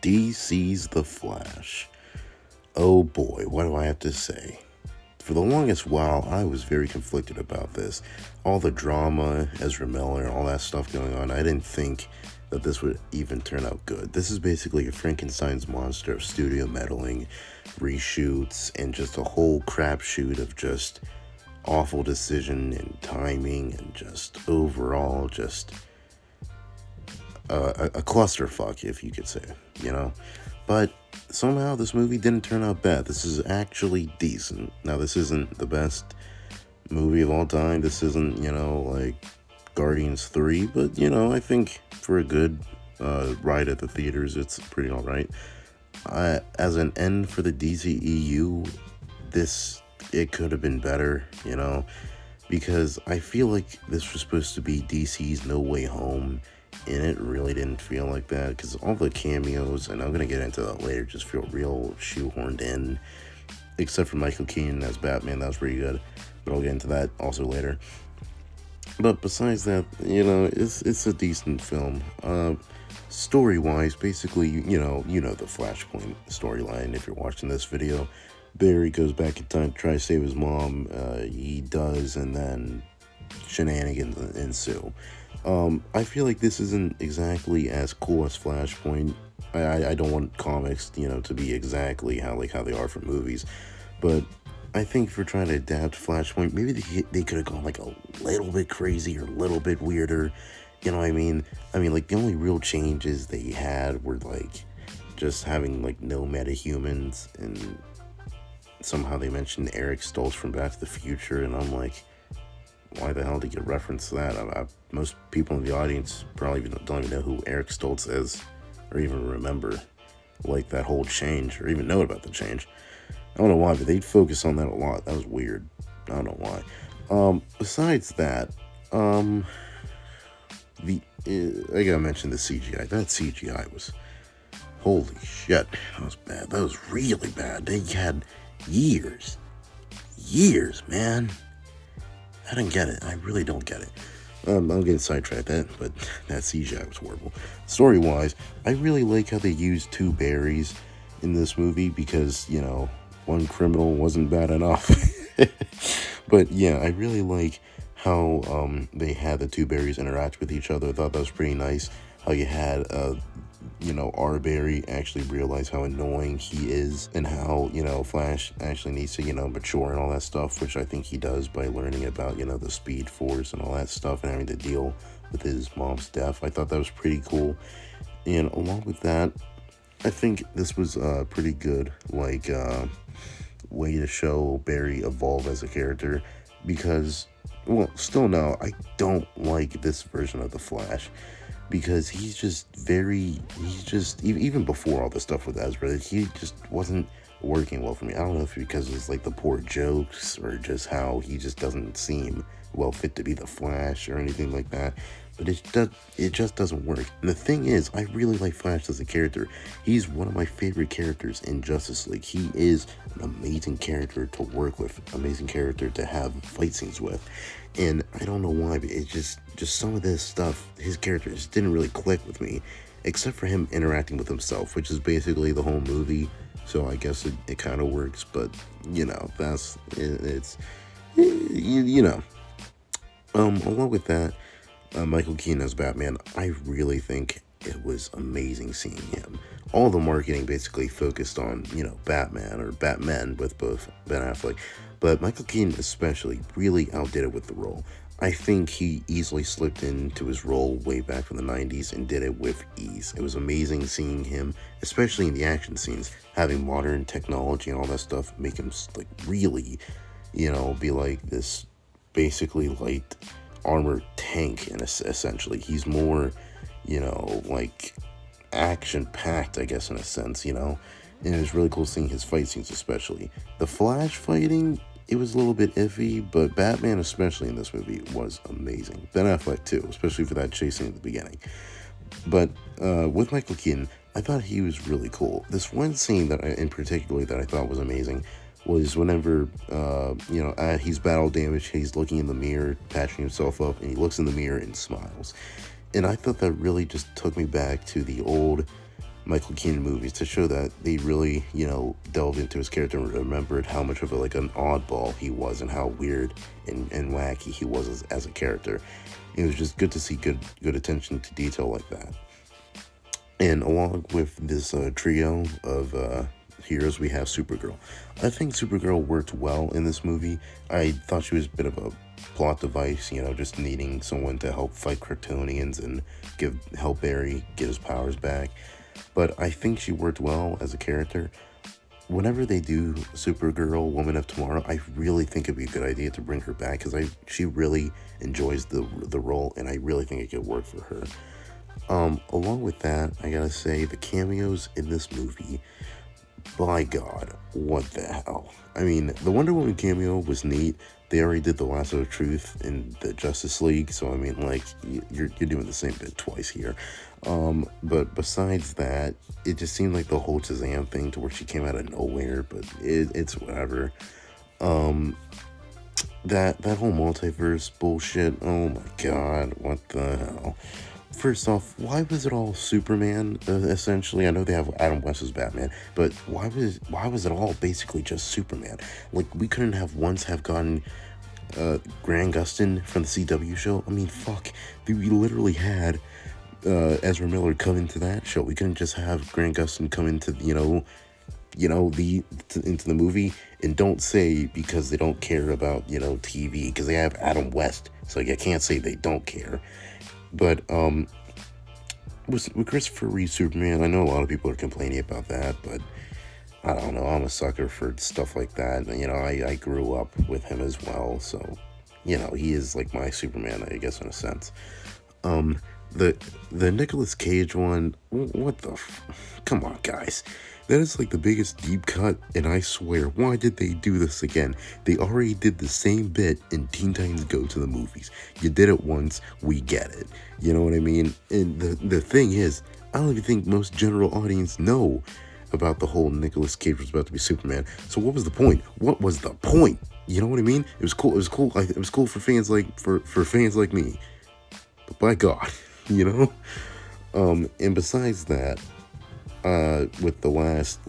DC's The Flash. Oh boy, what do I have to say? For the longest while, I was very conflicted about this. All the drama, Ezra Miller, all that stuff going on, I didn't think that this would even turn out good. This is basically a Frankenstein's monster of studio meddling, reshoots, and just a whole crapshoot of just awful decision and timing and just overall just a clusterfuck, if you could say, you know? But somehow this movie didn't turn out bad. This is actually decent. Now, this isn't the best movie of all time. This isn't, like Guardians 3, but, I think for a good ride at the theaters, it's pretty alright. As an end for the DCEU, it could have been better, because I feel like this was supposed to be DC's No Way Home, and it really didn't feel like that, because all the cameos, and I'm going to get into that later, just feel real shoehorned in, except for Michael Keaton as Batman. That was pretty good, but I'll get into that also later. But besides that, it's a decent film. Story-wise, basically, you know the Flashpoint storyline. If you're watching this video, Barry goes back in time to try to save his mom. He does, and then shenanigans ensue. I feel like this isn't exactly as cool as Flashpoint. I don't want comics, to be exactly how they are for movies, but I think for trying to adapt Flashpoint, maybe they could have gone like a little bit crazy or a little bit weirder. You know what I mean? Like the only real changes they had were like just having like no metahumans, and somehow they mentioned Eric Stoltz from Back to the Future, and I'm like, why the hell did you reference that? Most people in the audience probably don't even know who Eric Stoltz is, or even remember like that whole change, or even know about the change. I don't know why, but they focus on that a lot. That was weird. I don't know why. Besides that, I gotta mention the CGI. That CGI was, holy shit, that was bad. That was really bad. They had years, man. I didn't get it. I really don't get it. I'm getting sidetracked, but that CGI was horrible. Story-wise, I really like how they used two Barrys in this movie, because, one criminal wasn't bad enough. But yeah, I really like how they had the two Barrys interact with each other. I thought that was pretty nice. How you had our Barry actually realize how annoying he is, and how, Flash actually needs to, mature and all that stuff, which I think he does by learning about, the Speed Force and all that stuff, and having to deal with his mom's death. I thought that was pretty cool. And along with that, I think this was pretty good, way to show Barry evolve as a character, because, still no, I don't like this version of the Flash, because he's just even before all the stuff with Ezra, he just wasn't working well for me. I don't know if because it's like the poor jokes, or just how he just doesn't seem well fit to be the Flash or anything like that, but it just doesn't work. And the thing is, I really like Flash as a character. He's one of my favorite characters in Justice League. He is an amazing character to work with, amazing character to have fight scenes with. And I don't know why, but it just some of this stuff, his character just didn't really click with me, except for him interacting with himself, which is basically the whole movie. So I guess it kind of works, but along with that, Michael Keaton as Batman, I really think it was amazing seeing him. All the marketing basically focused on, Batman or Batman with both Ben Affleck, but Michael Keaton especially really outdid it with the role. I think he easily slipped into his role way back from the 90s and did it with ease. It was amazing seeing him, especially in the action scenes, having modern technology and all that stuff make him like really, be like this basically light armored tank, and essentially he's more, like action-packed, I guess, in a sense, and it was really cool seeing his fight scenes, especially. The Flash fighting, it was a little bit iffy, but Batman, especially in this movie, was amazing. Ben Affleck, too, especially for that chase scene at the beginning. But with Michael Keaton, I thought he was really cool. This one scene in particular that I thought was amazing was whenever, he's battle damaged, he's looking in the mirror, patching himself up, and he looks in the mirror and smiles. And I thought that really just took me back to the old Michael Keaton movies to show that they really, delved into his character and remembered how much of an oddball he was and how weird and wacky he was as a character. It was just good to see good attention to detail like that. And along with this trio of heroes, we have Supergirl. I think Supergirl worked well in this movie. I thought she was a bit of a plot device, just needing someone to help fight Kryptonians and help Barry get his powers back. But I think she worked well as a character. Whenever they do Supergirl, Woman of Tomorrow, I really think it'd be a good idea to bring her back because she really enjoys the role, and I really think it could work for her. Along with that, I gotta say the cameos in this movie, by God, what the hell? I mean, the Wonder Woman cameo was neat. They already did the Lasso of Truth in the Justice League, so I mean, like, you're doing the same bit twice here. But besides that, it just seemed like the whole Shazam thing to where she came out of nowhere, but it's whatever. That whole multiverse bullshit, oh my God, what the hell? First off, why was it all Superman, essentially? I know they have Adam West's Batman, but why was it all basically just Superman? Like, we couldn't have gotten Grant Gustin from the CW show? I mean, fuck, we literally had Ezra Miller come into that show. We couldn't just have Grant Gustin come into, into the movie, and don't say because they don't care about, TV, because they have Adam West, so you can't say they don't care. But with Christopher Reeve Superman, I know a lot of people are complaining about that, but I don't know, I'm a sucker for stuff like that. I grew up with him as well, so he is like my Superman, I guess, in a sense. The Nicolas Cage one, what the come on, guys. That is like the biggest deep cut, and I swear, why did they do this again? They already did the same bit in Teen Titans Go to the Movies. You did it once, we get it. You know what I mean? And the thing is, I don't even think most general audience know about the whole Nicolas Cage was about to be Superman. So what was the point? What was the point? You know what I mean? It was cool. It was cool. It was cool for fans like fans like me. But by God, And besides that, with the last,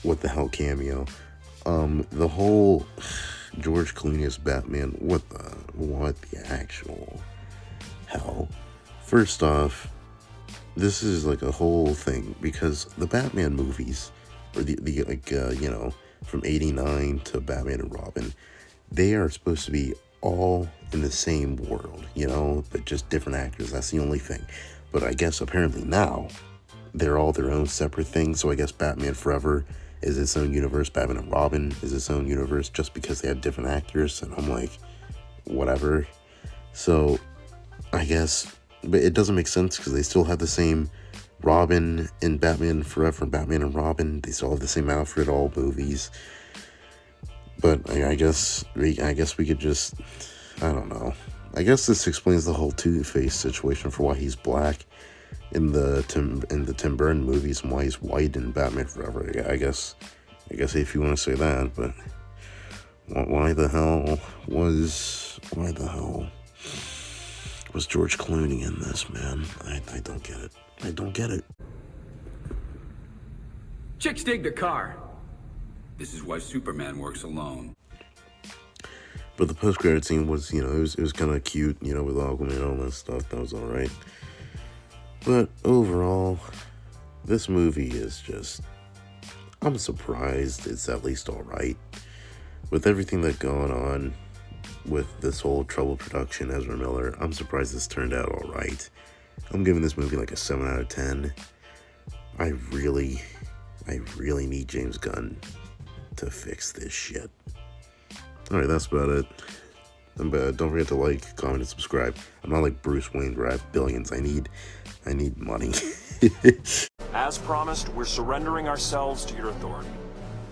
what the hell cameo, the whole George Clooney's Batman, what the actual hell? First off, this is like a whole thing, because the Batman movies, or from 89 to Batman and Robin, they are supposed to be all in the same world, but just different actors. That's the only thing. But I guess apparently now they're all their own separate things. So I guess Batman Forever is its own universe. Batman and Robin is its own universe just because they have different actors. And I'm like, whatever. So I guess, but it doesn't make sense because they still have the same Robin in Batman Forever and Batman and Robin. They still have the same outfit, all movies. But I guess we could just, I don't know. I guess this explains the whole Two-Face situation for why he's black in the Tim Burton movies and why he's white in Batman Forever. I guess if you want to say that, but why the hell was George Clooney in this, man? I don't get it. I don't get it. Chicks dig the car. This is why Superman works alone. But the post-credit scene was, it was kind of cute, with Aquaman and all that stuff. That was all right. But overall, this movie is just, I'm surprised it's at least all right. With everything that's going on with this whole troubled production, Ezra Miller, I'm surprised this turned out all right. I'm giving this movie like a 7 out of 10. I really need James Gunn to fix this shit. Alright, that's about it. Don't forget to like, comment, and subscribe. I'm not like Bruce Wayne where I have billions. I need money. As promised, we're surrendering ourselves to your authority.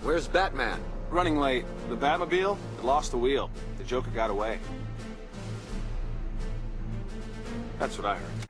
Where's Batman? Running late. The Batmobile? It lost the wheel. The Joker got away. That's what I heard.